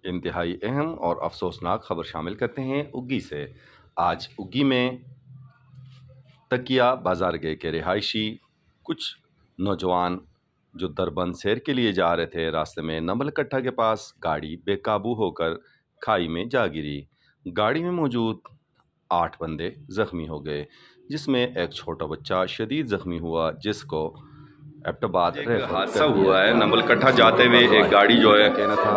इंतहाई अहम और अफसोसनाक खबर शामिल करते हैं उग्गी से। आज उग्गी में तकिया बाजारगह के रिहायशी कुछ नौजवान जो दरबंद सैर के लिए जा रहे थे, रास्ते में नंबलकट्टा के पास गाड़ी बेकाबू होकर खाई में जा गिरी। गाड़ी में मौजूद 8 बंदे ज़ख्मी हो गए, जिसमें एक छोटा बच्चा शदीद ज़ख्मी हुआ, जिसको एबटाबाद हादसा हुआ है। नंबलकट्टा जाते हुए एक गाड़ी जो है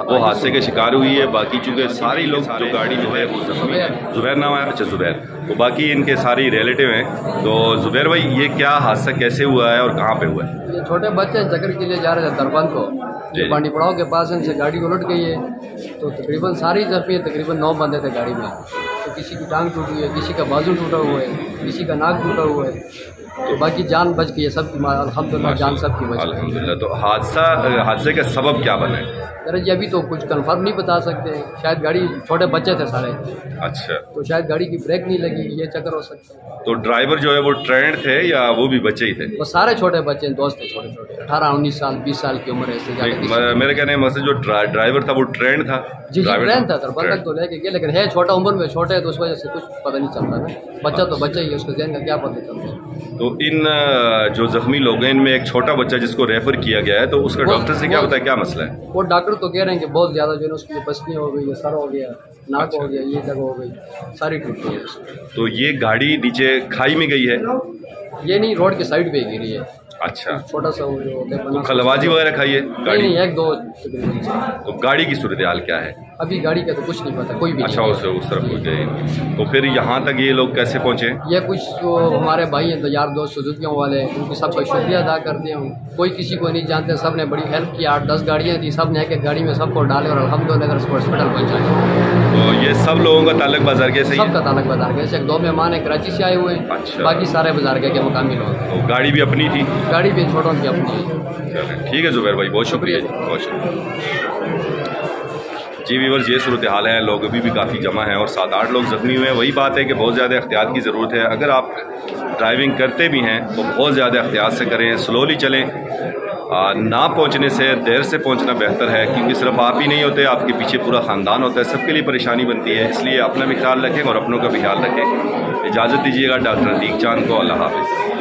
वो हादसे के शिकार हुई है। बाकी चूँकि सारे लोग जो गाड़ी जो है वो ज़ख्मी है। ज़ुबैर नाम है, अच्छा ज़ुबैर, तो बाकी इनके सारे रिलेटिव हैं। तो ज़ुबैर भाई, ये क्या हादसा कैसे हुआ है और कहाँ पे हुआ है? ये छोटे बच्चे चक्कर के लिए जा रहे थे दरबंद को, पानी पड़ाव के पास इनसे गाड़ी उलट गई है। तो तकरीबन सारी जख्मी है, तकरीबन 9 बंदे थे गाड़ी में। तो किसी की टांग टूटी है, किसी का बाजू टूटा हुआ है, किसी का नाक टूटा हुआ है, तो बाकी जान बच गई है सबकी, अल्हम्दुलिल्लाह जान सबकी बच गई अल्हम्दुलिल्लाह। तो हादसे का सबब क्या बना है? अरे जी अभी तो कुछ कंफर्म नहीं बता सकते, शायद गाड़ी, छोटे बच्चे थे सारे, अच्छा, तो शायद गाड़ी की ब्रेक नहीं लगी, ये चक्कर हो सकता है। तो ड्राइवर जो है वो ट्रेंड थे या वो भी बच्चे ही थे? वो सारे छोटे बच्चे, दोस्त थे, छोटे छोटे 18-19 साल 20 साल की उम्र है। मेरे कहने मतलब जो ड्राइवर था वो ट्रेंड था? जी ट्रेंड था, दरबंद तक तो लेके गया, लेकिन है छोटा उम्र में, छोटे है तो उस वजह से कुछ पता नहीं चलता ना। बच्चा तो बच्चा ही है, उसको जहन का क्या पता चलता है। तो इन जो जख्मी लोग हैं, इनमें एक छोटा बच्चा जिसको रेफर किया गया है, तो उसका डॉक्टर से क्या बताया, क्या मसला है? वो डॉक्टर तो कह रहे हैं कि बहुत ज़्यादा जो है उसकी पसलियाँ हो गई, सर हो गया, नाक हो गया, ये जगह हो गई, सारी टूट गई है। तो ये गाड़ी नीचे खाई में गई है? ये नहीं, रोड के साइड पे गिरी है। अच्छा, छोटा सा वो जो होता है, तो खलबाजी वगैरह खाई है गाड़ी? नहीं, एक दो। तो गाड़ी की सूरत हाल क्या है अभी? गाड़ी का तो कुछ नहीं पता, कोई भी। अच्छा, उस तरफ पहुँच गए। तो फिर यहाँ तक ये लोग कैसे पहुँचे? ये कुछ तो हमारे भाई हैं, तो यार दोस्त सुजुकियों वाले, उनकी सबका शुक्रिया अदा करते हैं। कोई किसी को नहीं जानते, सब ने बड़ी हेल्प की। 8-10 गाड़ियाँ थी, सब ने एक गाड़ी में सबको डाले और अल्हम्दुलिल्लाह हॉस्पिटल पहुँचाए। तो ये सब लोगों का ताल्लुक बाजारगह से? सबका ताल्लुक बाजारगह से। 2 मेहमान है कराची से आए हुए। अच्छा। बाकी सारे बाजारगह के मुकामी लोग। तो गाड़ी भी अपनी थी? गाड़ी भी छोटों की अपनी है। ठीक है ज़ुबैर भाई, बहुत शुक्रिया, बहुत शुक्रिया। जी व्यूअर्स, ये सूरत हाल है। लोग अभी भी काफ़ी जमा हैं और 7-8 लोग ज़ख्मी हुए हैं। वही बात है कि बहुत ज़्यादा एहतियात की ज़रूरत है। अगर आप ड्राइविंग करते भी हैं तो बहुत ज़्यादा एहतियात से करें, स्लोली चलें। ना पहुंचने से देर से पहुंचना बेहतर है, क्योंकि सिर्फ आप ही नहीं होते, आपके पीछे पूरा ख़ानदान होता है, सबके लिए परेशानी बनती है। इसलिए अपना भी ख्याल रखें और अपनों का भी ख्याल रखें। इजाज़त दीजिएगा डॉक्टर अतीक चांद को। अल्लाह हाफ़िज़।